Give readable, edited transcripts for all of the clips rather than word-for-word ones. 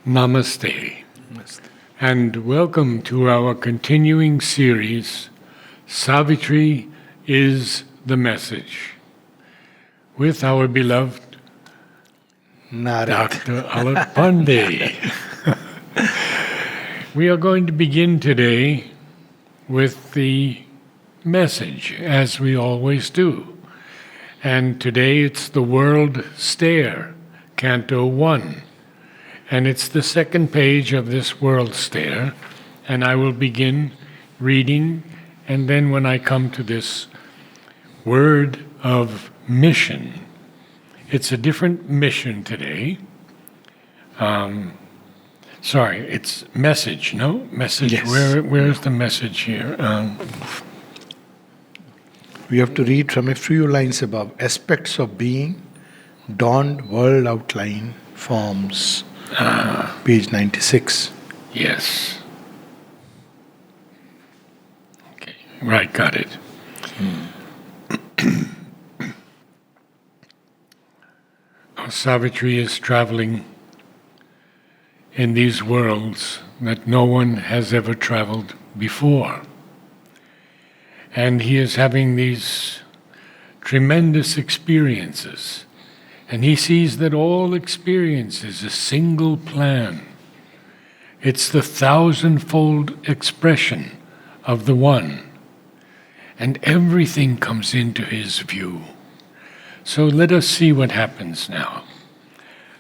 Namaste, and welcome to our continuing series, Savitri is the Message, with our beloved Narad. Dr. Alok Pandey. We are going to begin today with the message, as we always do. And today it's the World Stare, Canto 1. And it's the second page of this World Stare, and I will begin reading, and then when I come to this word of mission, it's a different mission today. It's message, no? Message, Yes. Where's the message here? We have to read from a few lines above. Aspects of being, dawned world outline, forms. Page 96. Yes. Okay, right, got it. Savitri is traveling in these worlds that no one has ever traveled before. And he is having these tremendous experiences. And he sees that all experience is a single plan. It's the thousandfold expression of the One. And everything comes into his view. So let us see what happens now.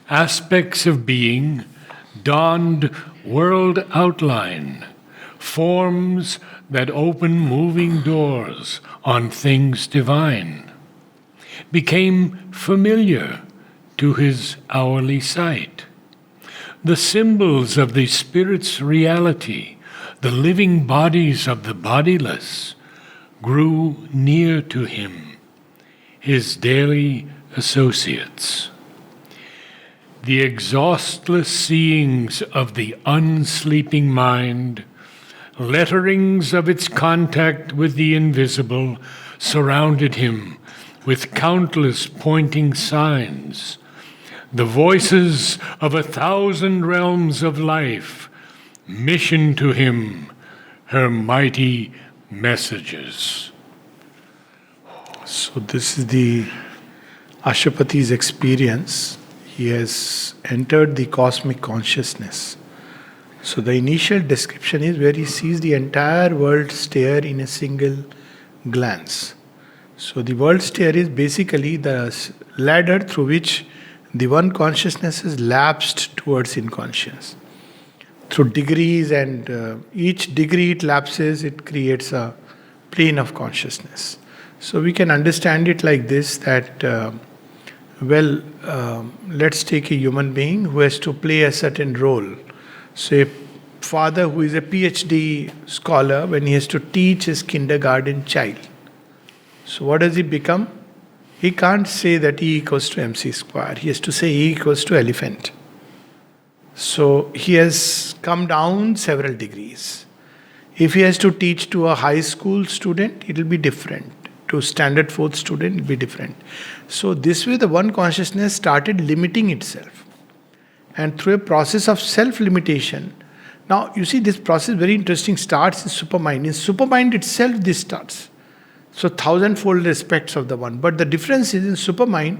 Aspects of being, dawned world outline, forms that open moving doors on things divine, became familiar to his hourly sight. The symbols of the Spirit's reality, the living bodies of the bodiless, grew near to him, his daily associates. The exhaustless seeings of the unsleeping mind, letterings of its contact with the invisible, surrounded him with countless pointing signs. The voices of 1,000 realms of life mission to him her mighty messages. So this is the Ashapati's experience. He has entered the cosmic consciousness. So the initial description is where he sees the entire world stare in a single glance. So the world stare is basically the ladder through which the one consciousness is lapsed towards inconscious. Through degrees, and each degree it lapses, it creates a plane of consciousness. So we can understand it like this, that let's take a human being who has to play a certain role. So a father who is a PhD scholar, when he has to teach his kindergarten child, so what does he become? He can't say that E equals to MC square. He has to say E equals to elephant. So he has come down several degrees. If he has to teach to a high school student, it will be different. To standard fourth student, it will be different. So this way the one consciousness started limiting itself. And through a process of self-limitation, now you see this process very interesting, starts in supermind. In supermind itself this starts. So thousandfold aspects of the one. But the difference is in supermind,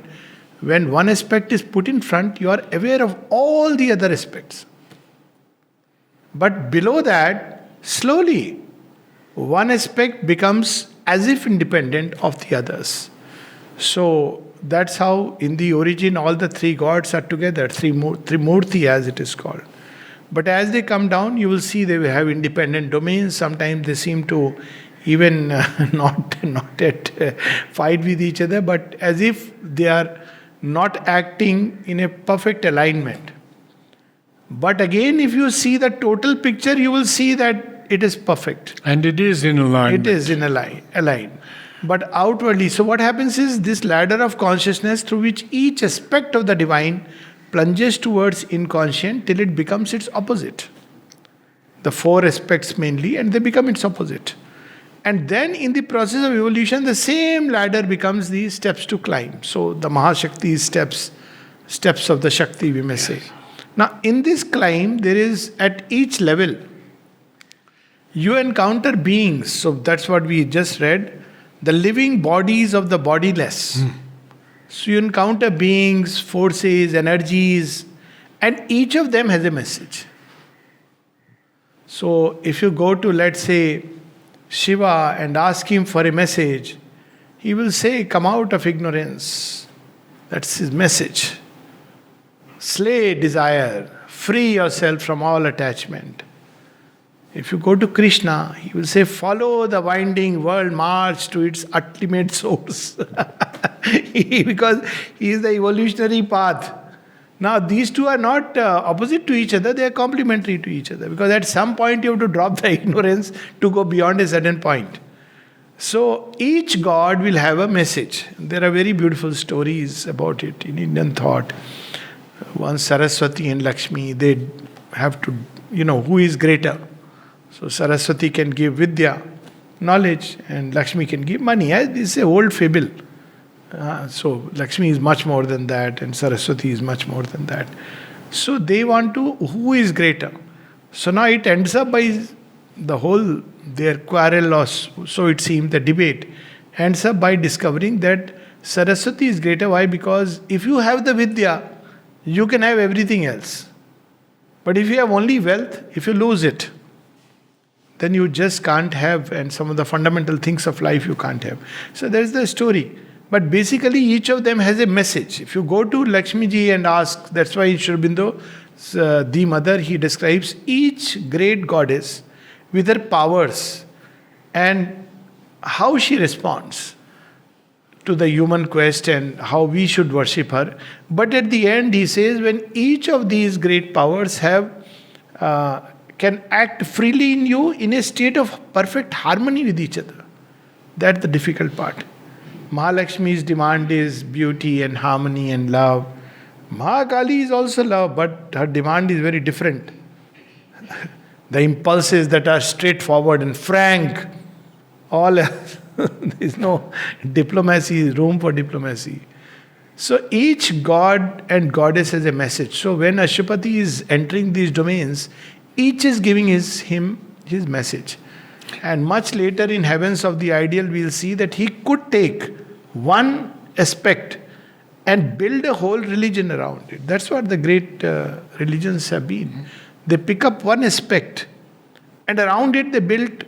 when one aspect is put in front, you are aware of all the other aspects. But below that, slowly, one aspect becomes as if independent of the others. So that's how in the origin all the three gods are together, Trimurti as it is called. But as they come down, you will see they will have independent domains. Sometimes they seem to even not at fight with each other, but as if they are not acting in a perfect alignment. But again, if you see the total picture, you will see that it is perfect. And it is in alignment. It is in aligned. But outwardly, so what happens is this ladder of consciousness through which each aspect of the divine plunges towards inconscient till it becomes its opposite. The four aspects mainly, and they become its opposite. And then in the process of evolution, the same ladder becomes the steps to climb. So the Mahashakti's steps of the Shakti, we may say. Now, in this climb, there is at each level, you encounter beings. So that's what we just read, the living bodies of the bodiless. So you encounter beings, forces, energies, and each of them has a message. So if you go to, let's say, Shiva and ask him for a message, he will say, come out of ignorance. That's his message. Slay desire, free yourself from all attachment. If you go to Krishna, he will say, follow the winding world march to its ultimate source. Because he is the evolutionary path. Now, these two are not opposite to each other, they are complementary to each other. Because at some point, you have to drop the ignorance to go beyond a certain point. So, each god will have a message. There are very beautiful stories about it in Indian thought. Once Saraswati and Lakshmi, they have to, who is greater? So Saraswati can give Vidya, knowledge, and Lakshmi can give money. This is an old fable. So Lakshmi is much more than that, and Saraswati is much more than that. So they want to, who is greater? So now it ends up by the whole, their quarrel, or so it seems, the debate, ends up by discovering that Saraswati is greater. Why? Because if you have the Vidya, you can have everything else. But if you have only wealth, if you lose it, then you just can't have, and some of the fundamental things of life you can't have. So there's the story. But basically each of them has a message. If you go to Lakshmi ji and ask, that's why in Sri Aurobindo, the mother, he describes each great goddess with her powers and how she responds to the human quest and how we should worship her. But at the end, he says, when each of these great powers can act freely in you in a state of perfect harmony with each other. That's the difficult part. Mahalakshmi's demand is beauty and harmony and love. Mahakali is also love, but her demand is very different. The impulses that are straightforward and frank, all there is no diplomacy, room for diplomacy. So each god and goddess has a message. So when Ashupati is entering these domains, each is giving his message. And much later in Heavens of the Ideal, we'll see that he could take one aspect and build a whole religion around it. That's what the great religions have been. They pick up one aspect and around it they build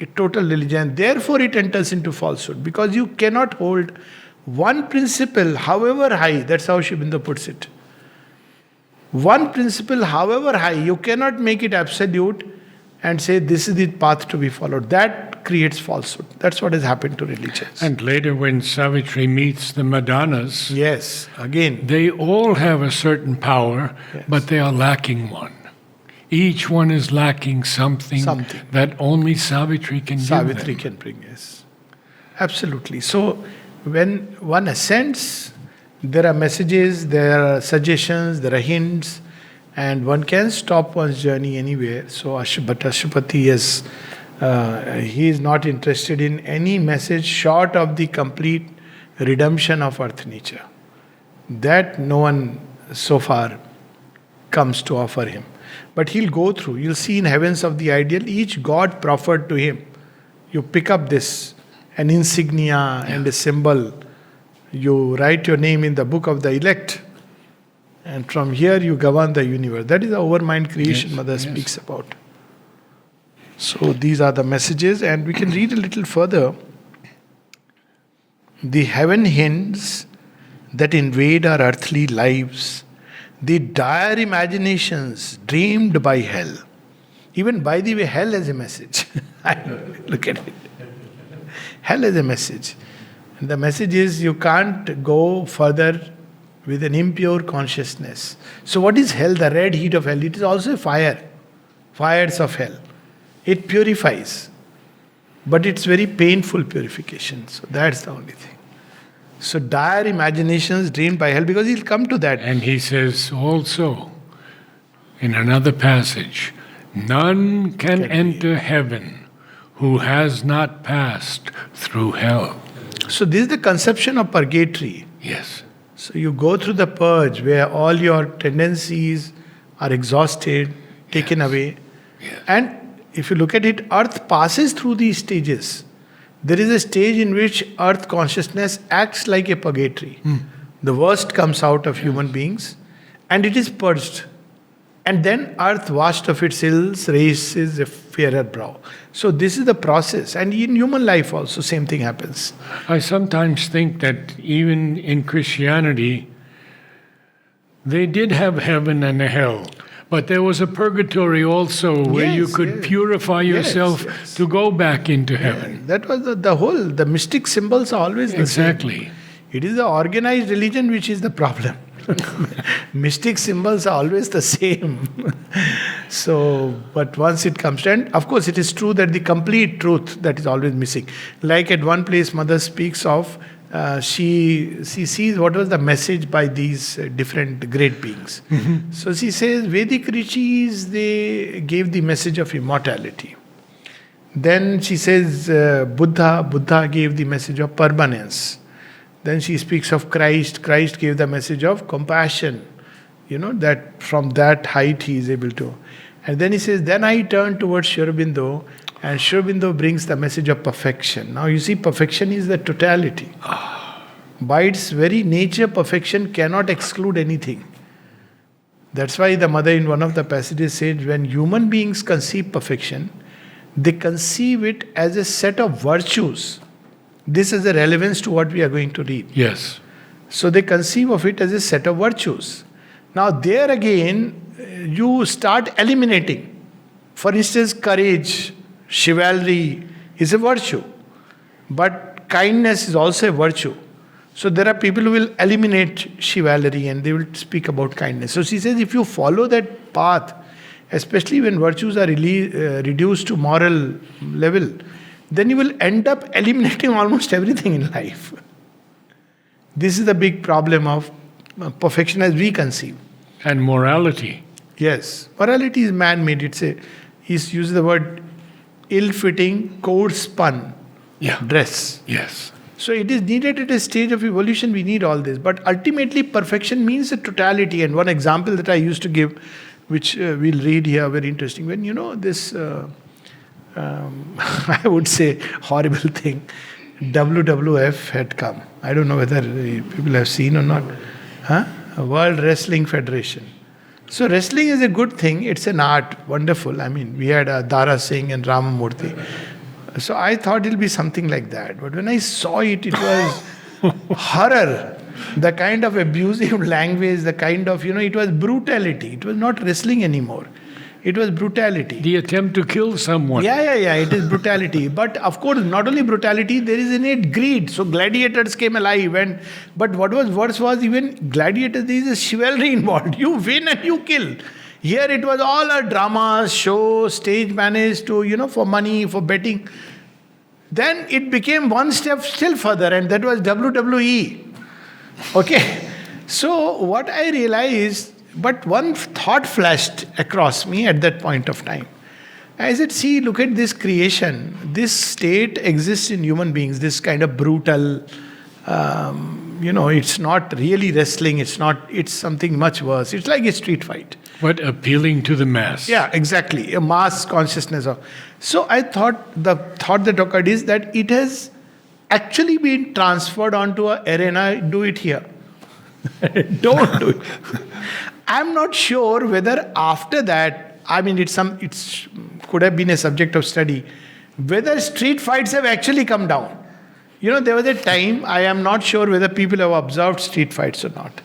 a total religion. Therefore it enters into falsehood, because you cannot hold one principle however high. That's how Sri Aurobindo puts it. One principle however high, you cannot make it absolute and say this is the path to be followed. That creates falsehood. That's what has happened to religions. And later when Savitri meets the Madonnas, yes, again, they all have a certain power, yes, but they are lacking one. Each one is lacking something. That only Savitri can give them. Savitri can bring, yes. Absolutely. So when one ascends, there are messages, there are suggestions, there are hints, and one can stop one's journey anywhere. So but Ashupati he is not interested in any message short of the complete redemption of earth nature. That no one so far comes to offer him. But he'll go through. You'll see in Heavens of the Ideal, each god proffered to him. You pick up this, an insignia and a symbol. You write your name in the book of the elect. And from here you govern the universe. That is the overmind creation Mother speaks about. So these are the messages, and we can read a little further. The heaven hints that invade our earthly lives, the dire imaginations dreamed by hell. Even, by the way, hell has a message. Look at it. Hell has a message. And the message is you can't go further with an impure consciousness. So what is hell? The red heat of hell. It is also a fire. Fires of hell. It purifies. But it's very painful purification. So that's the only thing. So dire imaginations dreamed by hell, because he'll come to that. And he says also in another passage, none can enter heaven who has not passed through hell. So this is the conception of purgatory. Yes. So you go through the purge where all your tendencies are exhausted, taken away. Yes. And if you look at it, earth passes through these stages. There is a stage in which earth consciousness acts like a purgatory. The worst comes out of human beings and it is purged. And then earth, washed of its ills, raises a fairer brow. So this is the process. And in human life also, same thing happens. I sometimes think that even in Christianity, they did have heaven and a hell. But there was a purgatory also where you Yes, could yes. purify yourself Yes. to go back into heaven. That was the mystic symbols are always the same. Exactly. It is the organized religion which is the problem. Mystic symbols are always the same. So, but once it comes to, and of course it is true that the complete truth that is always missing. Like at one place, Mother speaks of, she sees what was the message by these different great beings. So she says, Vedic rishis, they gave the message of immortality. Then she says, Buddha gave the message of permanence. Then she speaks of Christ. Christ gave the message of compassion. That from that height he is able to. And then he says, then I turn towards Sri Aurobindo, and Sri Aurobindo brings the message of perfection. Now you see, perfection is the totality. By its very nature, perfection cannot exclude anything. That's why the mother in one of the passages said, when human beings conceive perfection, they conceive it as a set of virtues. This has a relevance to what we are going to read. Yes. So they conceive of it as a set of virtues. Now there again, you start eliminating. For instance, courage, chivalry is a virtue. But kindness is also a virtue. So there are people who will eliminate chivalry and they will speak about kindness. So she says, if you follow that path, especially when virtues are really reduced to moral level, then you will end up eliminating almost everything in life. This is the big problem of perfection as we conceive. And morality. Yes, morality is man-made. He's used the word ill-fitting, coarse-spun dress. Yes. So it is needed at a stage of evolution, we need all this. But ultimately, perfection means the totality. And one example that I used to give, which we'll read here, very interesting. When this... I would say horrible thing. WWF had come. I don't know whether people have seen or not. World Wrestling Federation. So wrestling is a good thing. It's an art. Wonderful. I mean, we had Dara Singh and Ramamurthy. So I thought it'll be something like that. But when I saw it, it was horror. The kind of abusive language, the kind of, it was brutality. It was not wrestling anymore. It was brutality. The attempt to kill someone. Yeah. It is brutality. But of course, not only brutality, there is innate greed. So gladiators came alive. But what was worse was even gladiators, there is a chivalry involved. You win and you kill. Here it was all a drama, show, stage managed to, for money, for betting. Then it became one step still further, and that was WWE. Okay. So what I realized, but one thought flashed across me at that point of time. I said, see, look at this creation. This state exists in human beings, this kind of brutal, it's not really wrestling, it's something much worse. It's like a street fight. But appealing to the mass. Yeah, exactly. A mass consciousness. So I thought, the thought that occurred is that it has actually been transferred onto an arena. Do it here. Don't do it. I'm not sure whether after that, I mean, it could have been a subject of study, whether street fights have actually come down. There was a time, I am not sure whether people have observed street fights or not.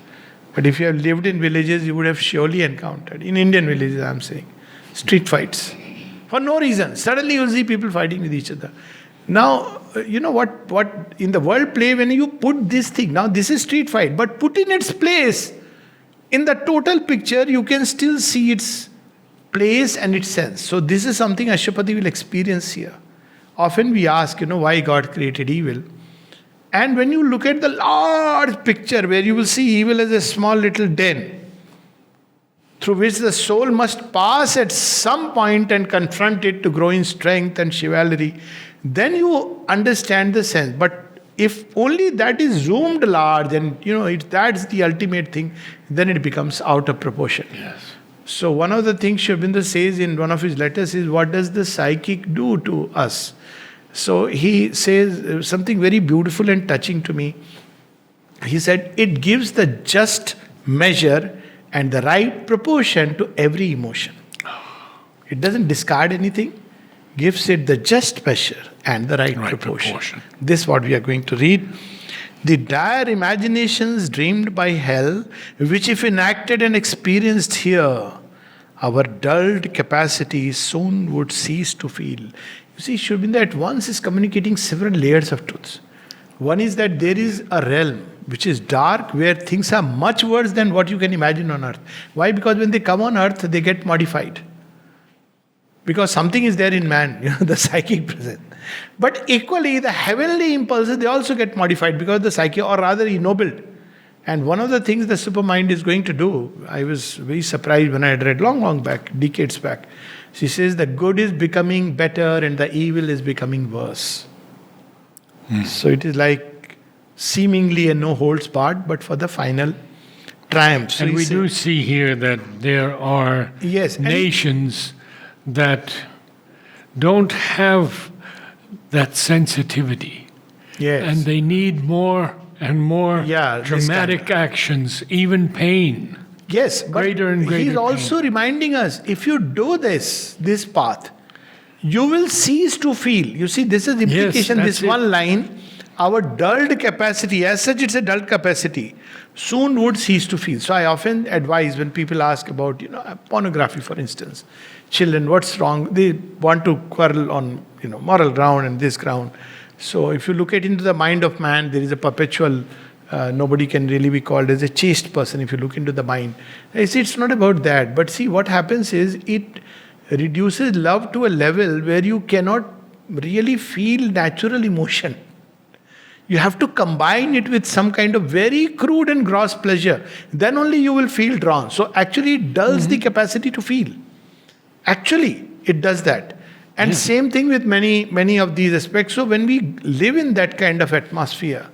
But if you have lived in villages, you would have surely encountered, in Indian villages I'm saying, street fights. For no reason. Suddenly you'll see people fighting with each other. Now, what in the world play, when you put this thing, now this is street fight, but put in its place, in the total picture, you can still see its place and its sense. So this is something Ashwapati will experience here. Often we ask, why God created evil. And when you look at the large picture where you will see evil as a small little den, through which the soul must pass at some point and confront it to grow in strength and chivalry, then you understand the sense. But if only that is zoomed large and that's the ultimate thing, then it becomes out of proportion. Yes. So one of the things Sri Aurobindo says in one of his letters is, what does the psychic do to us? So he says something very beautiful and touching to me. He said, it gives the just measure and the right proportion to every emotion. It doesn't discard anything, gives it the just measure and the right proportion. This is what we are going to read. The dire imaginations dreamed by hell, which if enacted and experienced here, our dulled capacity soon would cease to feel. You see, Sri Aurobindo at once is communicating several layers of truths. One is that there is a realm which is dark, where things are much worse than what you can imagine on earth. Why? Because when they come on earth, they get modified. Because something is there in man, the psychic presence. But equally, the heavenly impulses, they also get modified because the psyche, or rather ennobled. And one of the things the supermind is going to do, I was very surprised when I had read long back, decades back. She says the good is becoming better and the evil is becoming worse. So it is like seemingly a no holds barred, but for the final triumph. So and we do see here that there are nations that don't have that sensitivity. Yes. And they need more and more dramatic actions, even pain. Yes, but greater and greater he's also pain. Reminding us, if you do this path, you will cease to feel. You see, this is the implication, this one line, our dulled capacity, as such it's a dulled capacity, soon would cease to feel. So I often advise when people ask about, pornography, for instance. Children, what's wrong? They want to quarrel on, moral ground and this ground. So if you look at into the mind of man, there is a perpetual, nobody can really be called as a chaste person if you look into the mind. I say it's not about that. But see, what happens is it reduces love to a level where you cannot really feel natural emotion. You have to combine it with some kind of very crude and gross pleasure. Then only you will feel drawn. So actually it dulls the capacity to feel. Actually, it does that. And same thing with many of these aspects. So when we live in that kind of atmosphere,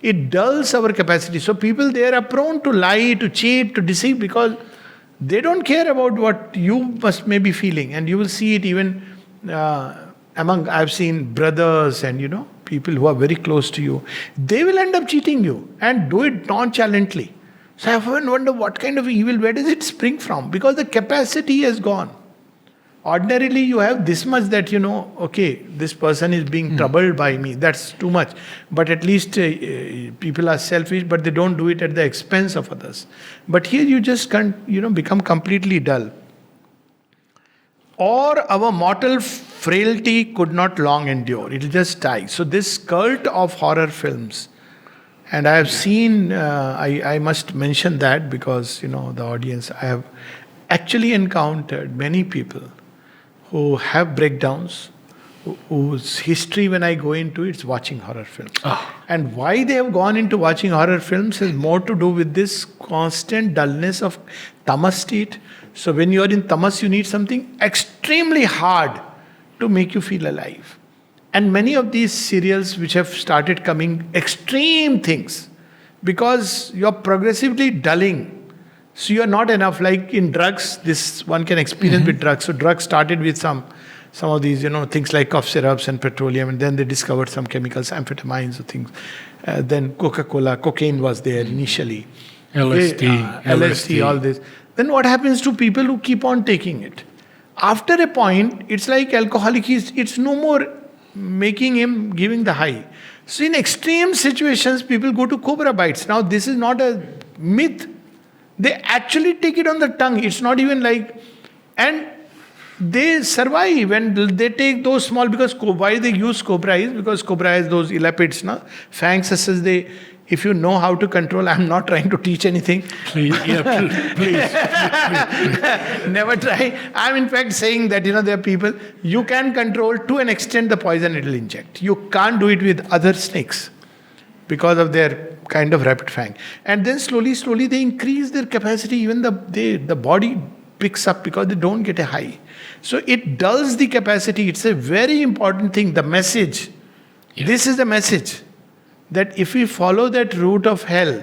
it dulls our capacity. So people there are prone to lie, to cheat, to deceive, because they don't care about what you may be feeling. And you will see it even I've seen brothers and people who are very close to you. They will end up cheating you and do it nonchalantly. So I often wonder what kind of evil, where does it spring from? Because the capacity has gone. Ordinarily, you have this much that, okay, this person is being troubled by me. That's too much. But at least people are selfish, but they don't do it at the expense of others. But here you just can't, become completely dull. Or our mortal frailty could not long endure. It will just die. So this cult of horror films, and I have seen, I must mention that because, the audience, I have actually encountered many people who have breakdowns, whose history when I go into it's watching horror films. And why they have gone into watching horror films has more to do with this constant dullness of tamas state. So when you are in tamas, you need something extremely hard to make you feel alive. And many of these serials which have started coming, extreme things, because you're progressively dulling. So you're not enough, like in drugs, this one can experience with drugs. So drugs started with some of these, things like cough syrups and petroleum, and then they discovered some chemicals, amphetamines or things. Then Coca-Cola, cocaine was there initially. LSD, all this. Then what happens to people who keep on taking it? After a point, it's like alcoholic, it's no more making him giving the high. So in extreme situations, people go to cobra bites. Now this is not a myth. They actually take it on the tongue. It's not even like, and they survive when they take those small, because why they use cobra is because cobra has those elapids, fangs, as they, if you know how to control, I'm not trying to teach anything. Please. Never try. I'm in fact saying that, there are people, you can control to an extent the poison it will inject. You can't do it with other snakes because of their kind of rapid fang. And then slowly they increase their capacity, even the body picks up because they don't get a high. So it dulls the capacity. It's a very important thing, the message. Yes. This is the message, that if we follow that route of hell,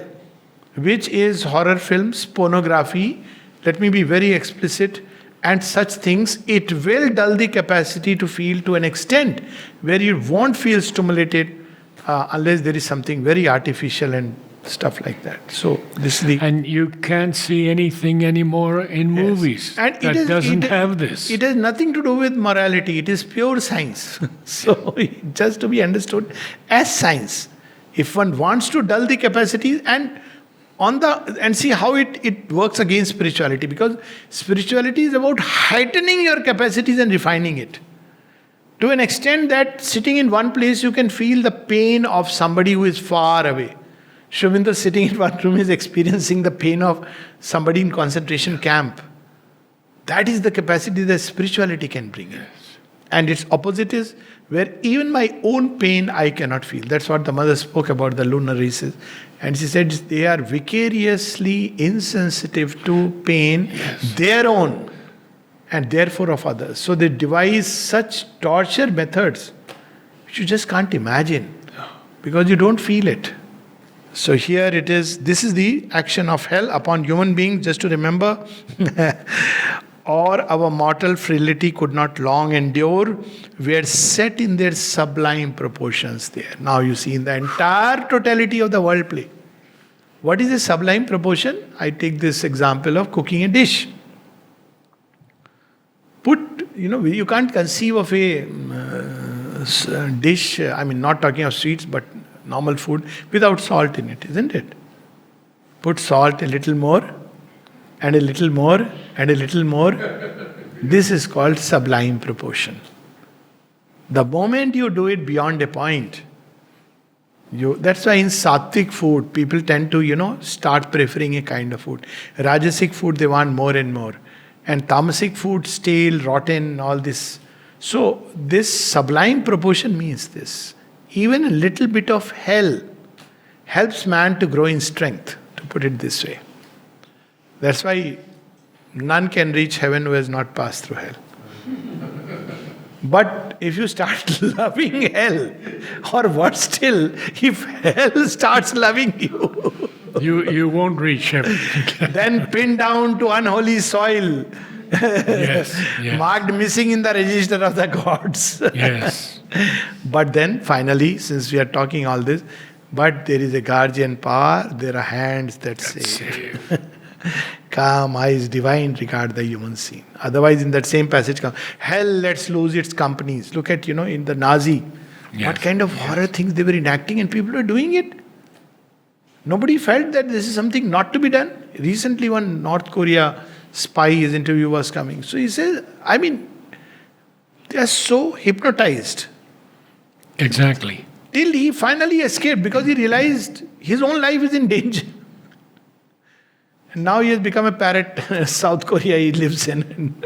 which is horror films, pornography, let me be very explicit, and such things, it will dull the capacity to feel to an extent where you won't feel stimulated unless there is something very artificial and stuff like that. So this is the... And you can't see anything anymore in movies And that doesn't have this. It has nothing to do with morality. It is pure science. So just to be understood as science. If one wants to dull the capacity and see how it works against spirituality, because spirituality is about heightening your capacities and refining it. To an extent that sitting in one place you can feel the pain of somebody who is far away. Shubindu sitting in one room is experiencing the pain of somebody in concentration camp. That is the capacity that spirituality can bring in. And its opposite is where even my own pain I cannot feel. That's what the mother spoke about, the lunar races. And she said they are vicariously insensitive to pain, their own, and therefore of others. So they devise such torture methods which you just can't imagine because you don't feel it. So here it is, this is the action of hell upon human beings, just to remember. Or our mortal frailty could not long endure, were set in their sublime proportions there. Now you see in the entire totality of the world play. What is a sublime proportion? I take this example of cooking a dish. You can't conceive of a dish, not talking of sweets, but normal food, without salt in it, isn't it? Put salt a little more, and a little more, and a little more. This is called sublime proportion. The moment you do it beyond a point, that's why in sattvic food, people tend to, start preferring a kind of food. Rajasic food, they want more and more. And tamasic food, stale, rotten, all this. So, this sublime proportion means this. Even a little bit of hell helps man to grow in strength, to put it this way. That's why none can reach heaven who has not passed through hell. But if you start loving hell, or worse still, if hell starts loving you, you won't reach heaven. Then pinned down to unholy soil, Yes. marked missing in the register of the gods. Yes. But then finally, since we are talking all this, but there is a guardian power, there are hands that save. Calm eyes, divine regard the human scene. Otherwise, in that same passage, hell lets loose its companies. Look at, in the Nazi, what kind of horror things they were enacting, and people were doing it. Nobody felt that this is something not to be done. Recently, one North Korea spy, his interview was coming. So he says, they are so hypnotized. Exactly. Till he finally escaped because he realized his own life is in danger. And now he has become a parrot. South Korea he lives in.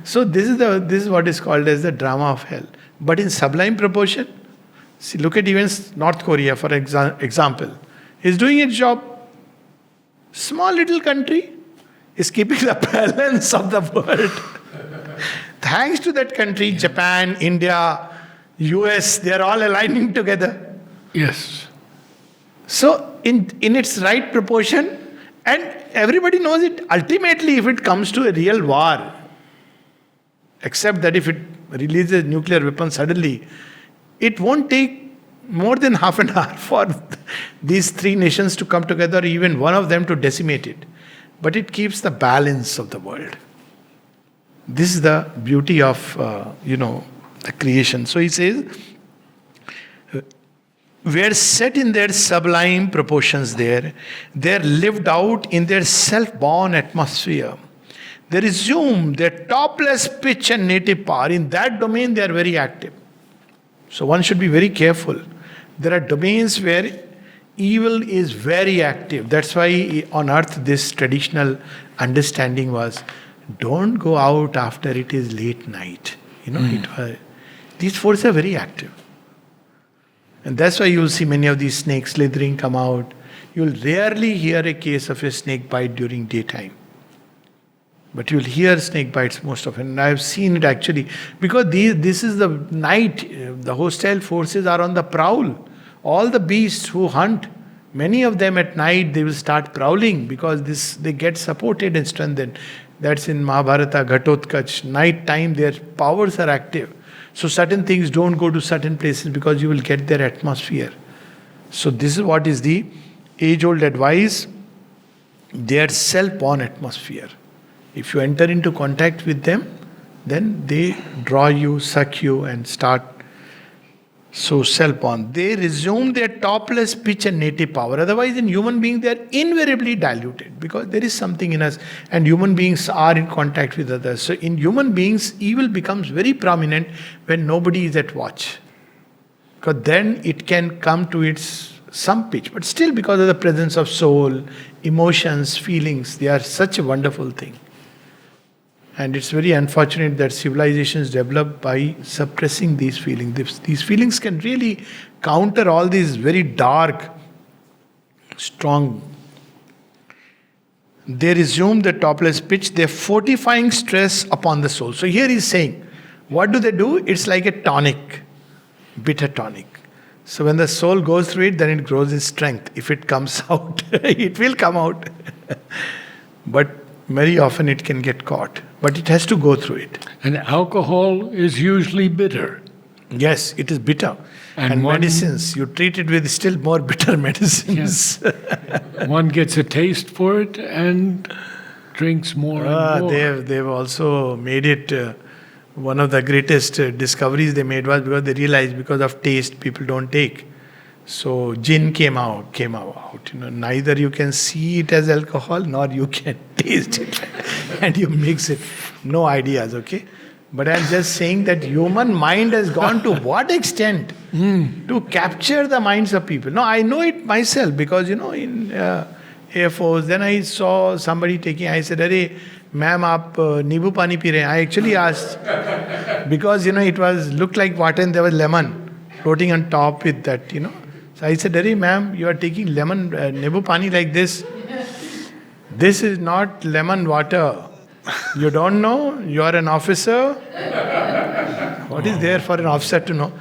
So this is what is called as the drama of hell. But in sublime proportion, see, look at even North Korea, for example. He's doing its job. Small little country is keeping the balance of the world. Thanks to that country, Japan, India, US, they are all aligning together. Yes. So in its right proportion, and everybody knows it, ultimately if it comes to a real war, except that if it releases nuclear weapons suddenly, it won't take more than half an hour for these three nations to come together, even one of them to decimate it. But it keeps the balance of the world. This is the beauty of, the creation. So he says, were set in their sublime proportions there. They're lived out in their self-born atmosphere. They resume their topless pitch and native power. In that domain, they are very active. So one should be very careful. There are domains where evil is very active. That's why on earth this traditional understanding was, don't go out after it is late night. These forces are very active. And that's why you'll see many of these snakes slithering come out. You'll rarely hear a case of a snake bite during daytime. But you'll hear snake bites most often. And I've seen it actually. Because this is the night. The hostile forces are on the prowl. All the beasts who hunt Many of them at night they will start prowling because they get supported and strengthened. That's in Mahabharata, Ghatotkach. Night time their powers are active. So certain things don't go to certain places because you will get their atmosphere. So this is what is the age-old advice. Their self-born atmosphere. If you enter into contact with them, then they draw you, suck you and start. So self-born. They resume their topless pitch and native power. Otherwise in human beings they are invariably diluted because there is something in us and human beings are in contact with others. So in human beings evil becomes very prominent when nobody is at watch. Because then it can come to its some pitch. But still because of the presence of soul, emotions, feelings, they are such a wonderful thing. And it's very unfortunate that civilizations develop by suppressing these feelings. These feelings can really counter all these very dark, strong. They resume the topless pitch, they're fortifying stress upon the soul. So here he's saying, what do they do? It's like a tonic, bitter tonic. So when the soul goes through it, then it grows in strength. If it comes out, it will come out. But very often it can get caught. But it has to go through it. And alcohol is usually bitter. Yes, it is bitter. And medicines, you treat it with still more bitter medicines. Yeah. One gets a taste for it and drinks more and more. They've also made it, one of the greatest discoveries they made was because they realized because of taste people don't take. So gin came out. Neither you can see it as alcohol nor you can taste it. And you mix it. No ideas, okay? But I'm just saying that human mind has gone to what extent to capture the minds of people. No, I know it myself because, in Air Force, then I saw somebody taking, I said, "Arey, ma'am, aap nibu pani pi rahe hain?" I actually asked because, it looked like water and there was lemon floating on top with that, So I said, "Arey, ma'am, you are taking lemon, nibu pani like this. This is not lemon water. You don't know? You are an officer. What is there for an officer to know?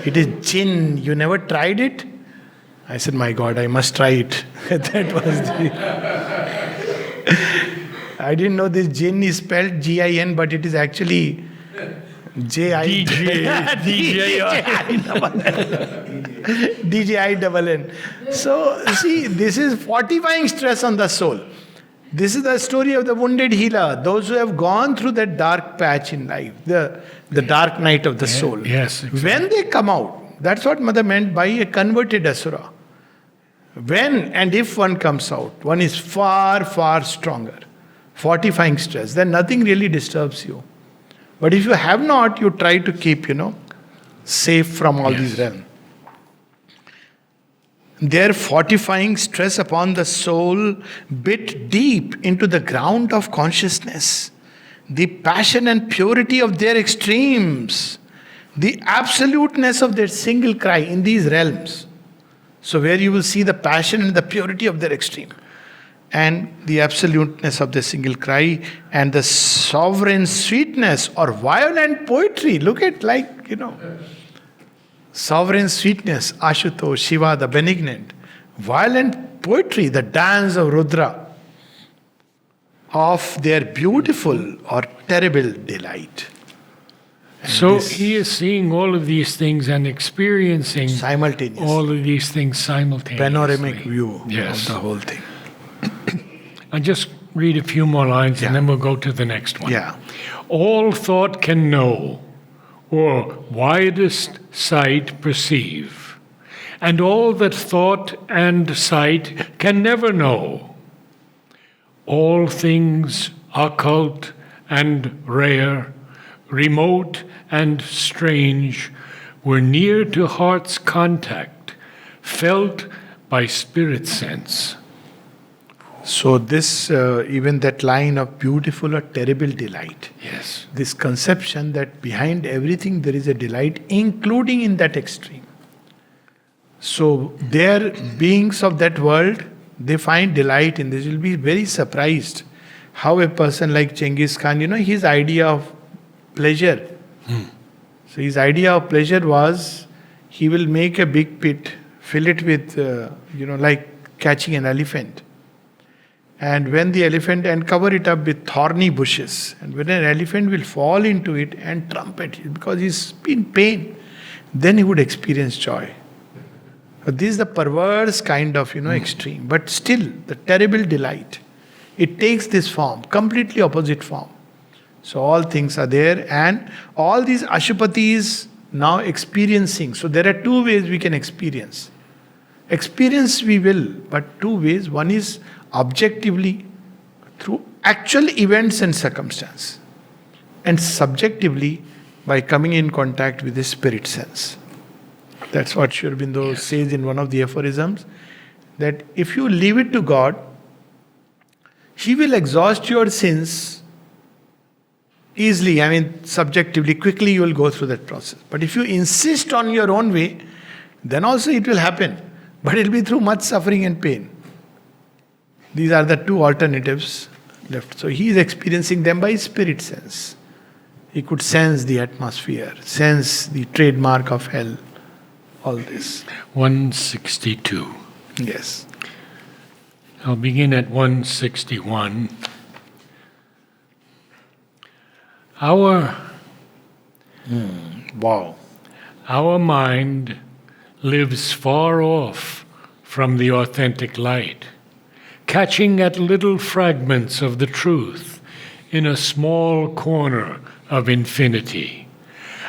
It is gin. You never tried it?" I said, "My God, I must try it." That was I didn't know this gin is spelled G-I-N, but it is actually D-J-I-N. So, see, this is fortifying stress on the soul. This is the story of the wounded healer, those who have gone through that dark patch in life, the dark night of the soul. Yes, exactly. When they come out, that's what Mother meant by a converted asura. When and if one comes out, one is far, far stronger. Fortifying stress, then nothing really disturbs you. But if you have not, you try to keep, safe from all these realms. Their fortifying stress upon the soul bit deep into the ground of consciousness. The passion and purity of their extremes. The absoluteness of their single cry in these realms. So where you will see the passion and the purity of their extreme. And the absoluteness of the single cry and the sovereign sweetness or violent poetry. Look at sovereign sweetness, Ashutosh, Shiva, the benignant. Violent poetry, the dance of Rudra. Of their beautiful or terrible delight. And so he is seeing all of these things and experiencing simultaneously. All of these things simultaneously. Panoramic view of the whole thing. I'll just read a few more lines and then we'll go to the next one. Yeah. All thought can know, or widest sight perceive, and all that thought and sight can never know. All things occult and rare, remote and strange, were near to heart's contact, felt by spirit sense. So this, even that line of beautiful or terrible delight. Yes. This conception that behind everything there is a delight, including in that extreme. So their beings of that world, they find delight in this. You'll be very surprised how a person like Genghis Khan, his idea of pleasure. So his idea of pleasure was, he will make a big pit fill it with, like catching an elephant. And when the elephant, and cover it up with thorny bushes. And when an elephant will fall into it and trumpet because he's in pain, then he would experience joy. But this is the perverse kind of, extreme. But still, the terrible delight. It takes this form, completely opposite form. So all things are there, and all these Ashupatis now experiencing. So there are two ways we can experience. Experience we will, but two ways. One is objectively through actual events and circumstance, and subjectively by coming in contact with the spirit sense. That's what Sri Aurobindo says in one of the aphorisms, that if you leave it to God, He will exhaust your sins easily, subjectively, quickly you will go through that process. But if you insist on your own way, then also it will happen. But it will be through much suffering and pain. These are the two alternatives left. So he is experiencing them by spirit sense. He could sense the atmosphere, sense the trademark of hell, all this. 162. Yes. I'll begin at 161. Wow. Our mind lives far off from the authentic light, catching at little fragments of the truth in a small corner of infinity.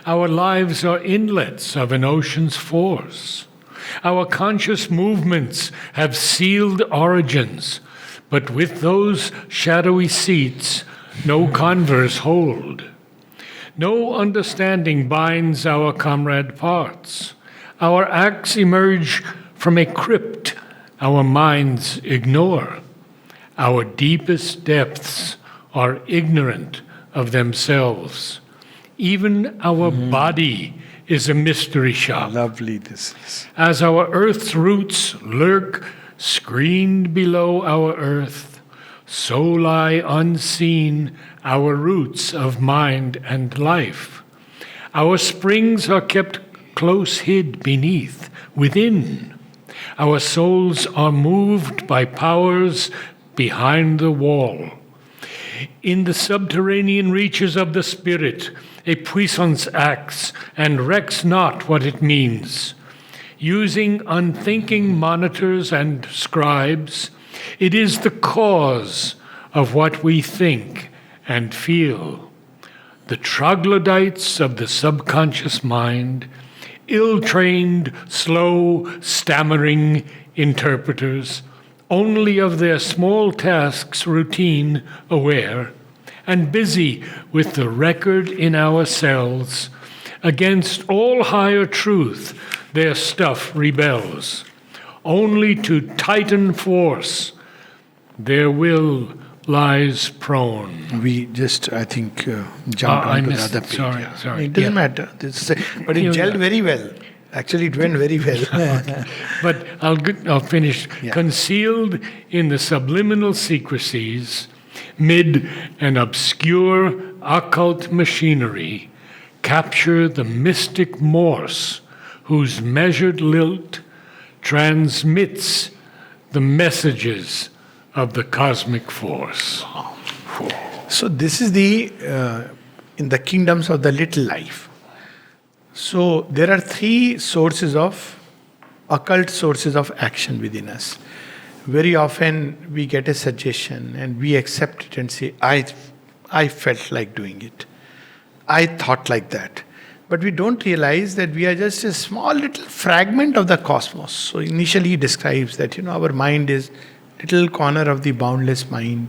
Our lives are inlets of an ocean's force. Our conscious movements have sealed origins, but with those shadowy seats, no converse hold. No understanding binds our comrade parts. Our acts emerge from a crypt our minds ignore. Our deepest depths are ignorant of themselves. Even our body is a mystery shop. Lovely this is. As our earth's roots lurk screened below our earth, so lie unseen our roots of mind and life. Our springs are kept close hid beneath, within. Our souls are moved by powers behind the wall. In the subterranean reaches of the spirit, a puissance acts and recks not what it means. Using unthinking monitors and scribes, it is the cause of what we think and feel. The troglodytes of the subconscious mind, ill-trained, slow, stammering interpreters, only of their small tasks routine aware, and busy with the record in our cells, against all higher truth their stuff rebels. Only to titan force their will lies prone. We just, I think, jumped onto the other page. Sorry. It doesn't matter. But it gelled very well. Actually, it went very well. But I'll finish. Yeah. Concealed in the subliminal secrecies, mid an obscure occult machinery, capture the mystic Morse, whose measured lilt transmits the messages of the cosmic force. So this is in the kingdoms of the little life. So there are three occult sources of action within us. Very often we get a suggestion and we accept it and say, I felt like doing it. I thought like that. But we don't realize that we are just a small little fragment of the cosmos. So initially he describes that, our mind is little corner of the boundless mind.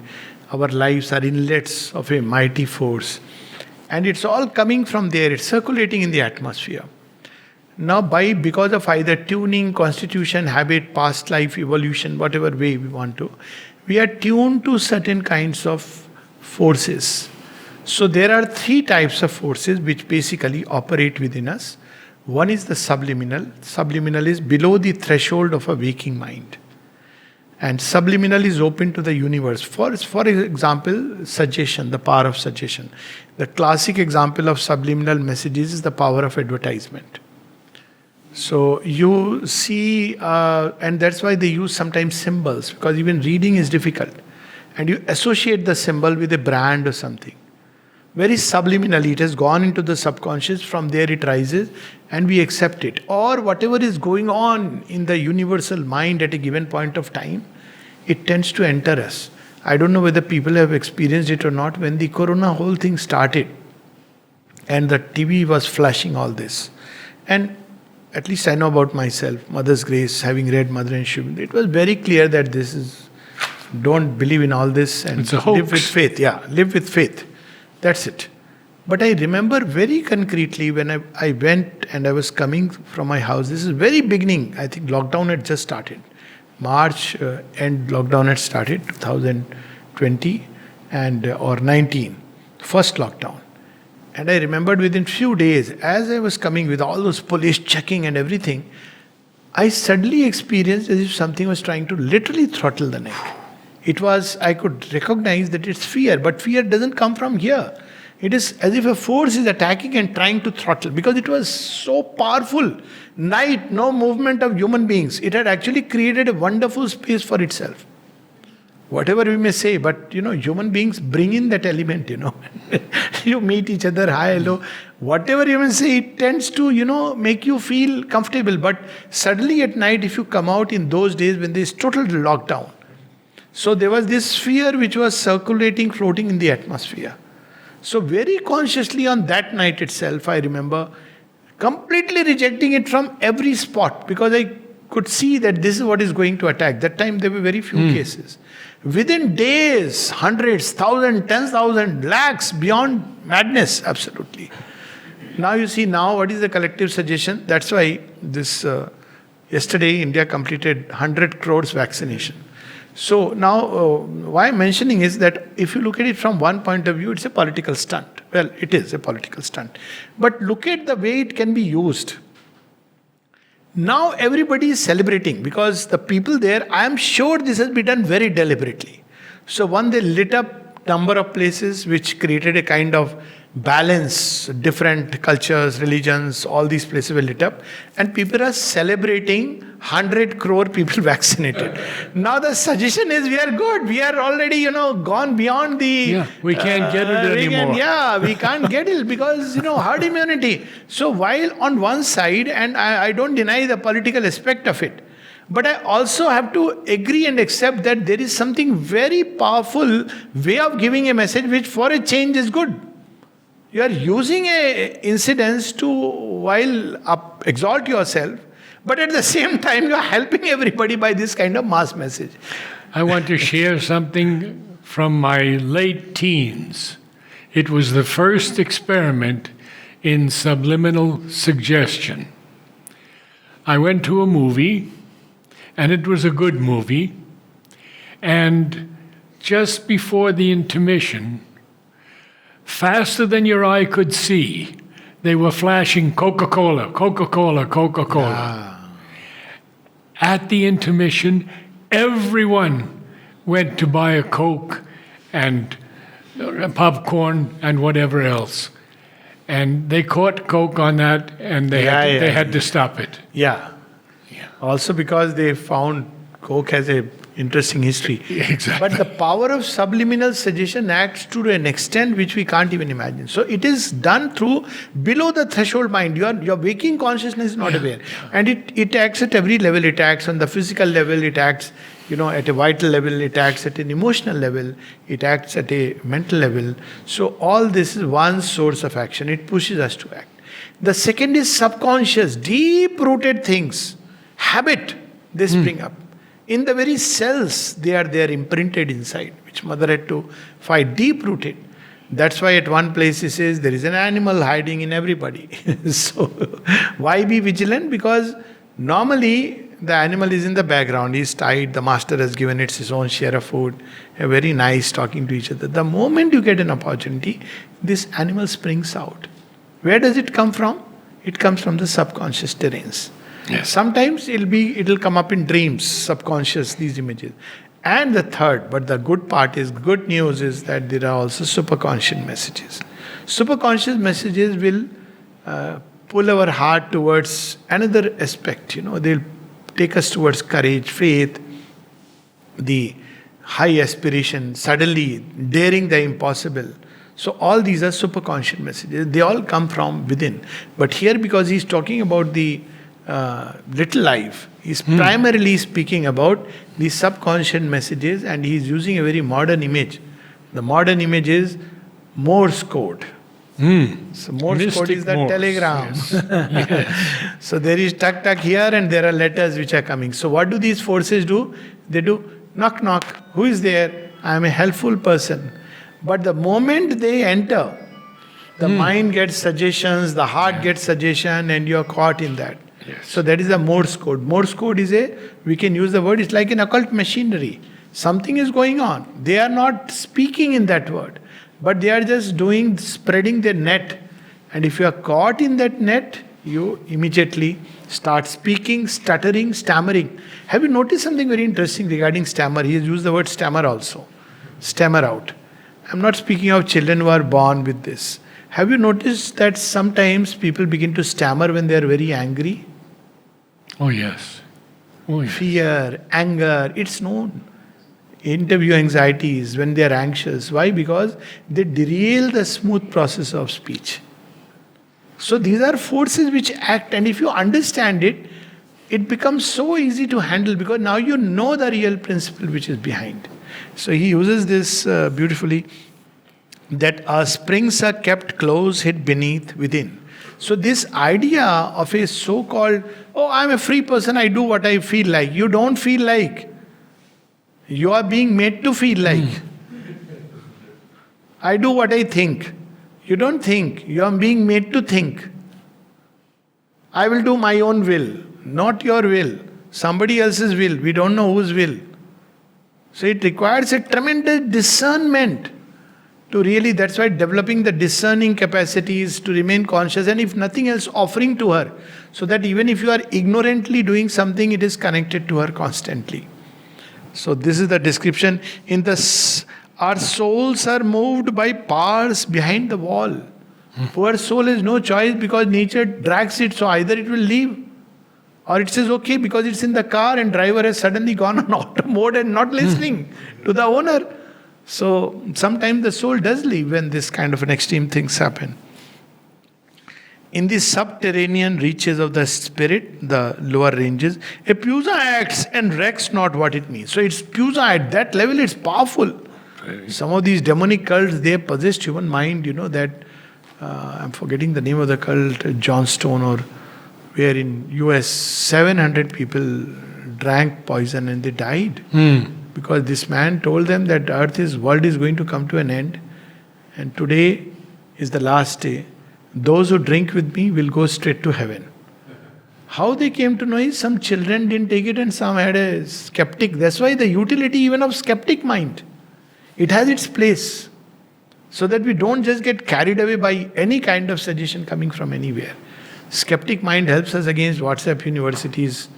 Our lives are inlets of a mighty force. And it's all coming from there. It's circulating in the atmosphere. Now because of either tuning, constitution, habit, past life, evolution, whatever way we want to, we are tuned to certain kinds of forces. So there are three types of forces which basically operate within us. One is the subliminal. Subliminal is below the threshold of a waking mind. And subliminal is open to the universe. For example, suggestion, the power of suggestion. The classic example of subliminal messages is the power of advertisement. So you see, and that's why they use sometimes symbols, because even reading is difficult. And you associate the symbol with a brand or something. Very subliminally, it has gone into the subconscious, from there it rises, and we accept it. Or whatever is going on in the universal mind at a given point of time, it tends to enter us. I don't know whether people have experienced it or not. When the corona whole thing started, and the TV was flashing all this, and at least I know about myself, Mother's Grace, having read Mother and Shiv, it was very clear that this is, don't believe in all this and it's a hoax. Live with faith. Yeah, live with faith. That's it. But I remember very concretely when I went and I was coming from my house. This is very beginning. I think lockdown had just started. March end lockdown had started, 2020 and or 19, first lockdown. And I remembered within few days, as I was coming with all those police checking and everything, I suddenly experienced as if something was trying to literally throttle the neck. It was, I could recognize that it's fear, but fear doesn't come from here. It is as if a force is attacking and trying to throttle, because it was so powerful. Night, no movement of human beings. It had actually created a wonderful space for itself. Whatever we may say, but human beings bring in that element, You meet each other, hi, hello. Whatever you may say, it tends to, make you feel comfortable. But suddenly at night, if you come out in those days when there is total lockdown, so there was this fear which was circulating, floating in the atmosphere. So very consciously on that night itself, I remember completely rejecting it from every spot, because I could see that this is what is going to attack. That time there were very few cases. Within days, hundreds, thousands, 10,000, lakhs, beyond madness, absolutely. Now you see, now what is the collective suggestion? That's why this, yesterday India completed 100 crores vaccination. So now, why I'm mentioning is that if you look at it from one point of view, it's a political stunt. Well, it is a political stunt. But look at the way it can be used. Now everybody is celebrating, because the people there, I am sure this has been done very deliberately. So one, they lit up number of places which created a kind of balance, different cultures, religions, all these places were lit up, and people are celebrating 100 crore people vaccinated. Now the suggestion is, we are good, we are already, gone beyond the... we can't get it anymore. We can't get it because, herd immunity. So while on one side, and I don't deny the political aspect of it, but I also have to agree and accept that there is something very powerful way of giving a message which for a change is good. You are using a incidence to, while exalt yourself, but at the same time you are helping everybody by this kind of mass message. I want to share something from my late teens. It was the first experiment in subliminal suggestion. I went to a movie, and it was a good movie, and just before the intermission, faster than your eye could see, they were flashing Coca-Cola, Coca-Cola, Coca-Cola. At the intermission, everyone went to buy a Coke and popcorn and whatever else. And they caught Coke on that, and they had to stop it. Yeah. Also because they found Coke has a interesting history. Exactly. But the power of subliminal suggestion acts to an extent which we can't even imagine. So it is done through below the threshold mind. Your waking consciousness is not aware. And it acts at every level. It acts on the physical level. It acts, at a vital level. It acts at an emotional level. It acts at a mental level. So all this is one source of action. It pushes us to act. The second is subconscious, deep-rooted things. Habit, they spring up. In the very cells, they are imprinted inside, which Mother had to fight, deep-rooted. That's why at one place he says, there is an animal hiding in everybody. So, why be vigilant? Because normally, the animal is in the background, he's tied, the master has given it his own share of food, a very nice talking to each other. The moment you get an opportunity, this animal springs out. Where does it come from? It comes from the subconscious terrains. Yes. Sometimes it'll come up in dreams, subconscious, these images. And the third, but the good news is that there are also superconscious messages. Superconscious messages will pull our heart towards another aspect. They'll take us towards courage, faith, the high aspiration, suddenly daring the impossible. So all these are superconscious messages. They all come from within. But here, because he's talking about the little life, he's primarily speaking about the subconscious messages, and he's using a very modern image. The modern image is Morse code. So Morse Mystic code is the Morse, telegram. yes. So there is tuck tuck here, and there are letters which are coming. So what do these forces do? They do knock knock. Who is there? I am a helpful person. But the moment they enter, the mind gets suggestions, the heart gets suggestion, and you are caught in that. Yes. So that is a Morse code. Morse code is we can use the word, it's like an occult machinery. Something is going on. They are not speaking in that word, but they are just spreading their net. And if you are caught in that net, you immediately start speaking, stuttering, stammering. Have you noticed something very interesting regarding stammer? He has used the word stammer also. Stammer out. I'm not speaking of children who are born with this. Have you noticed that sometimes people begin to stammer when they are very angry? Oh, yes. Oh, yes. Fear, anger, it's known. Interview anxieties when they are anxious. Why? Because they derail the smooth process of speech. So these are forces which act, and if you understand it, it becomes so easy to handle, because now you know the real principle which is behind. So he uses this beautifully, that our springs are kept close, hid beneath, within. So this idea of a so-called, oh, I'm a free person, I do what I feel like. You don't feel like. You are being made to feel like. I do what I think. You don't think. You are being made to think. I will do my own will, not your will. Somebody else's will. We don't know whose will. So it requires a tremendous discernment to really, that's why developing the discerning capacities to remain conscious, and if nothing else, offering to her, so that even if you are ignorantly doing something, it is connected to her constantly. So this is the description. Our souls are moved by powers behind the wall. Poor soul has no choice because nature drags it, so either it will leave, or it says okay because it's in the car and driver has suddenly gone on auto mode and not listening to the owner. So sometimes the soul does leave when this kind of an extreme things happen. In the subterranean reaches of the spirit, the lower ranges, a puja acts and recks not what it means. So it's puja at that level, it's powerful. Some of these demonic cults, they possessed human mind, that I'm forgetting the name of the cult, Johnstone, or where in US 700 people drank poison and they died. Because this man told them that world is going to come to an end, and today is the last day. Those who drink with me will go straight to heaven. How they came to know is some children didn't take it and some had a skeptic. That's why the utility even of skeptic mind. It has its place. So that we don't just get carried away by any kind of suggestion coming from anywhere. Skeptic mind helps us against WhatsApp universities,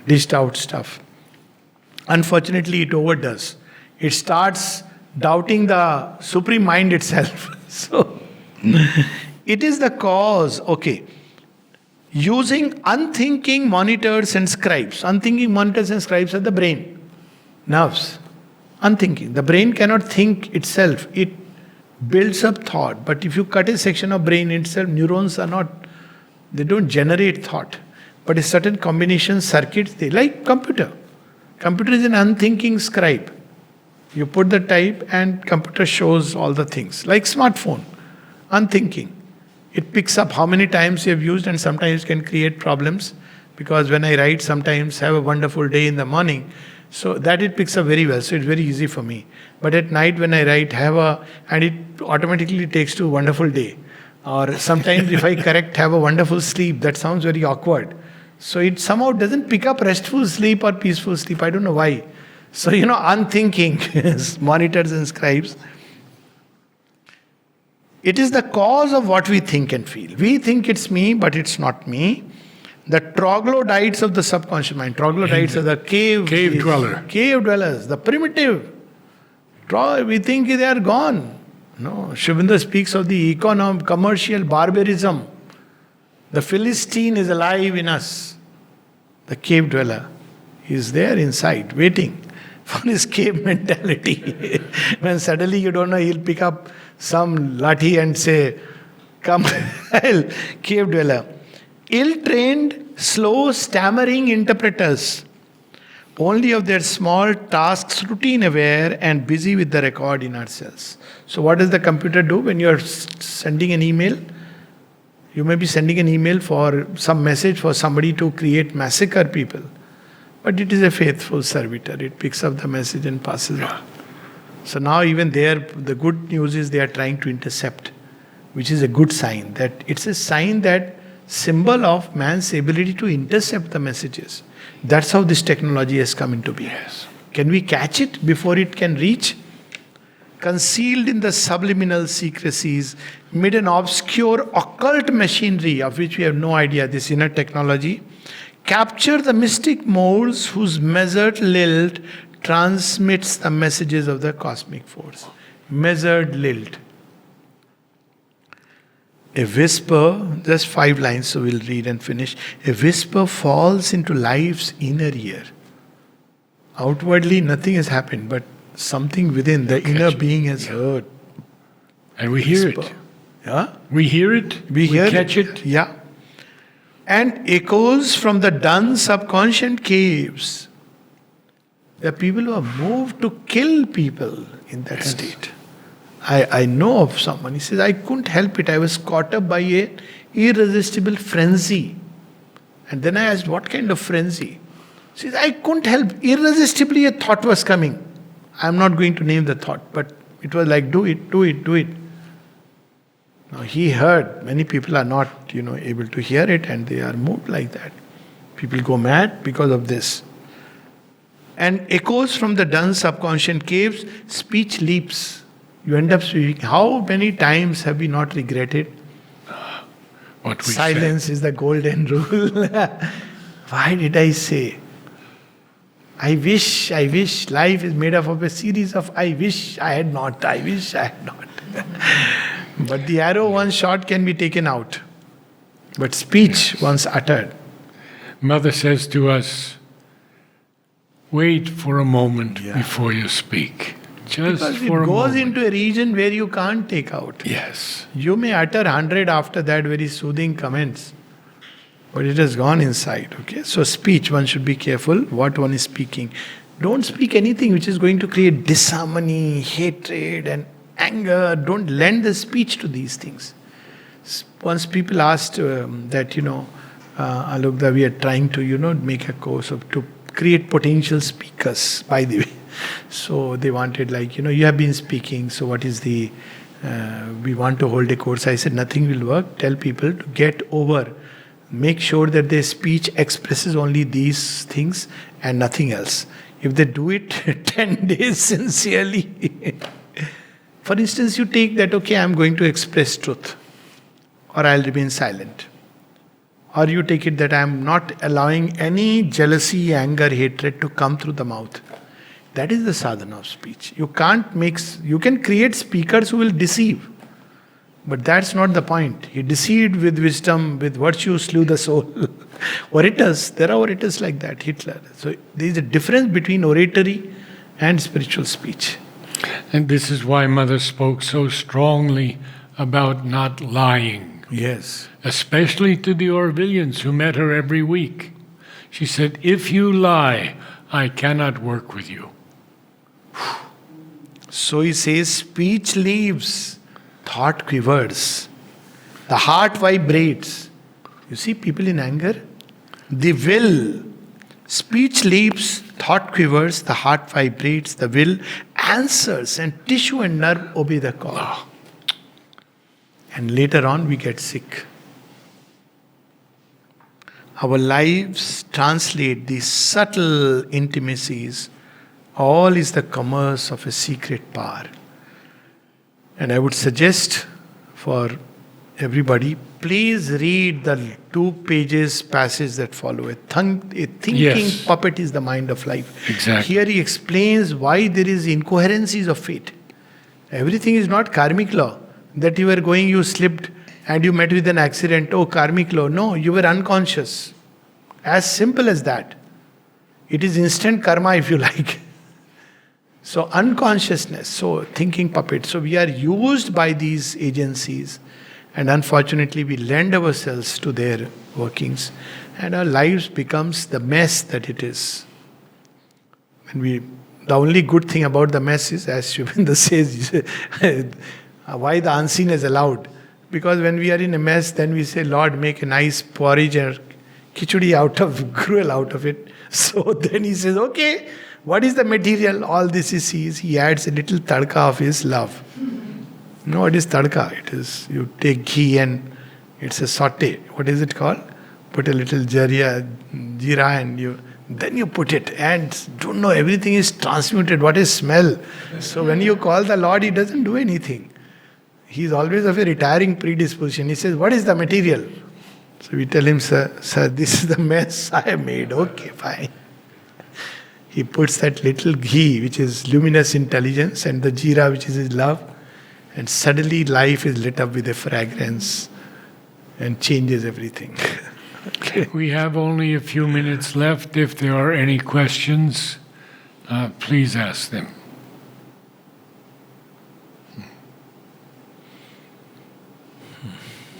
dished out stuff. Unfortunately, it overdoes. It starts doubting the supreme mind itself. So, it is the cause, using unthinking monitors and scribes. Unthinking monitors and scribes are the brain, nerves. Unthinking. The brain cannot think itself. It builds up thought. But if you cut a section of brain itself, neurons they don't generate thought. But a certain combination circuits, they like computer. Computer is an unthinking scribe. You put the type and computer shows all the things. Like smartphone, unthinking. It picks up how many times you have used, and sometimes can create problems. Because when I write, sometimes have a wonderful day in the morning. So that it picks up very well. So it's very easy for me. But at night when I write, and it automatically takes to a wonderful day. Or sometimes if I correct, have a wonderful sleep. That sounds very awkward. So it somehow doesn't pick up restful sleep or peaceful sleep. I don't know why. So, unthinking monitors and scribes. It is the cause of what we think and feel. We think it's me, but it's not me. The troglodytes of the subconscious mind. Troglodytes are the cave dwellers, the primitive. We think they are gone. No, Shubhendra speaks of the commercial barbarism. The Philistine is alive in us. The cave dweller. He is there inside, waiting for his cave mentality. When suddenly you don't know, he'll pick up some lathi and say, come, cave dweller. Ill-trained, slow, stammering interpreters. Only of their small tasks, routine aware and busy with the record in ourselves. So what does the computer do when you're sending an email? You may be sending an email for some message for somebody to create massacre people. But it is a faithful servitor. It picks up the message and passes on. So now even there, the good news is they are trying to intercept, which is a good sign. That it's a sign that symbol of man's ability to intercept the messages. That's how this technology has come into being. Yes. Can we catch it before it can reach? Concealed in the subliminal secrecies, mid an obscure occult machinery of which we have no idea, this inner technology, capture the mystic modes whose measured lilt transmits the messages of the cosmic force. Measured lilt. A whisper, just 5 lines, so we'll read and finish. A whisper falls into life's inner ear. Outwardly, nothing has happened, but something within the inner being has heard. And we hear it. Yeah? We hear it. We catch it. Yeah. And echoes from the dun subconscious caves. There are people who are moved to kill people in that state. I know of someone, he says, I couldn't help it. I was caught up by a irresistible frenzy. And then I asked, what kind of frenzy? He says, I couldn't help. Irresistibly a thought was coming. I'm not going to name the thought, but it was like, do it, do it, do it. Now he heard, many people are not, able to hear it and they are moved like that. People go mad because of this. And echoes from the dun subconscious caves, speech leaps. You end up speaking. How many times have we not regretted? What we Silence said. is the golden rule. Why did I say? I wish. Life is made up of a series of I wish I had not. I wish I had not. But the arrow once shot can be taken out. But speech once uttered. Mother says to us, wait for a moment before you speak. Just because for it a goes moment. into a region where you can't take out. Yes. You may utter 100 after that very soothing comments, but it has gone inside. Okay, so speech, one should be careful what one is speaking. Don't speak anything which is going to create disharmony, hatred, and anger. Don't lend the speech to these things. Once people asked Alok, that we are trying to make a course to create potential speakers. By the way. So they wanted you have been speaking, so what is we want to hold a course. I said nothing will work. Tell people to get over. Make sure that their speech expresses only these things and nothing else. If they do it 10 days sincerely. For instance, you take that, okay, I'm going to express truth. Or I'll remain silent. Or you take it that I'm not allowing any jealousy, anger, hatred to come through the mouth. That is the sadhana of speech. You can create speakers who will deceive. But that's not the point. He deceived with wisdom, with virtue slew the soul. Orators, there are orators like that, Hitler. So there is a difference between oratory and spiritual speech. And this is why Mother spoke so strongly about not lying. Yes. Especially to the Orvillians who met her every week. She said, if you lie, I cannot work with you. So he says, speech leaves, thought quivers, the heart vibrates. You see people in anger? The will, speech leaps, thought quivers, the heart vibrates, the will answers, and tissue and nerve obey the call. And later on we get sick. Our lives translate these subtle intimacies. All is the commerce of a secret power. And I would suggest for everybody, please read the 2 pages passage that follow. A thinking puppet is the mind of life. Exactly. Here he explains why there is incoherencies of fate. Everything is not karmic law. That you were going, you slipped, and you met with an accident, oh, karmic law. No, you were unconscious. As simple as that. It is instant karma if you like. So unconsciousness, so thinking puppet. So we are used by these agencies, and unfortunately we lend ourselves to their workings, and our lives becomes the mess that it is. The only good thing about the mess is, as Shubhendra says, why the unseen is allowed. Because when we are in a mess, then we say, Lord, make a nice porridge or khichdi out of, gruel out of it. So then he says, okay, what is the material? All this he sees. He adds a little tadka of his love. No, it is tadka. It is, you take ghee and it's a saute. What is it called? Put a little jeera and then you put it, and don't know, everything is transmuted. What is smell? So when you call the Lord, he doesn't do anything. He is always of a retiring predisposition. He says, what is the material? So we tell him, sir, this is the mess I have made. Okay, fine. He puts that little ghee, which is luminous intelligence, and the jeera, which is his love, and suddenly life is lit up with a fragrance and changes everything. Okay. We have only a few minutes left. If there are any questions, please ask them.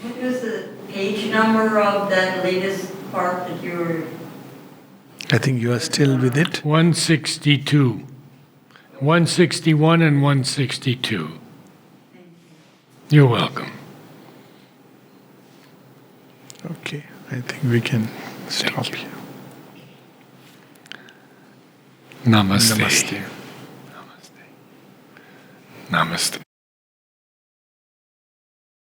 What was the page number of that latest part that you were... I think you are still with it. 162. 161 and 162. You're welcome. Okay, I think we can stop here. Namaste. Namaste. Namaste. Namaste.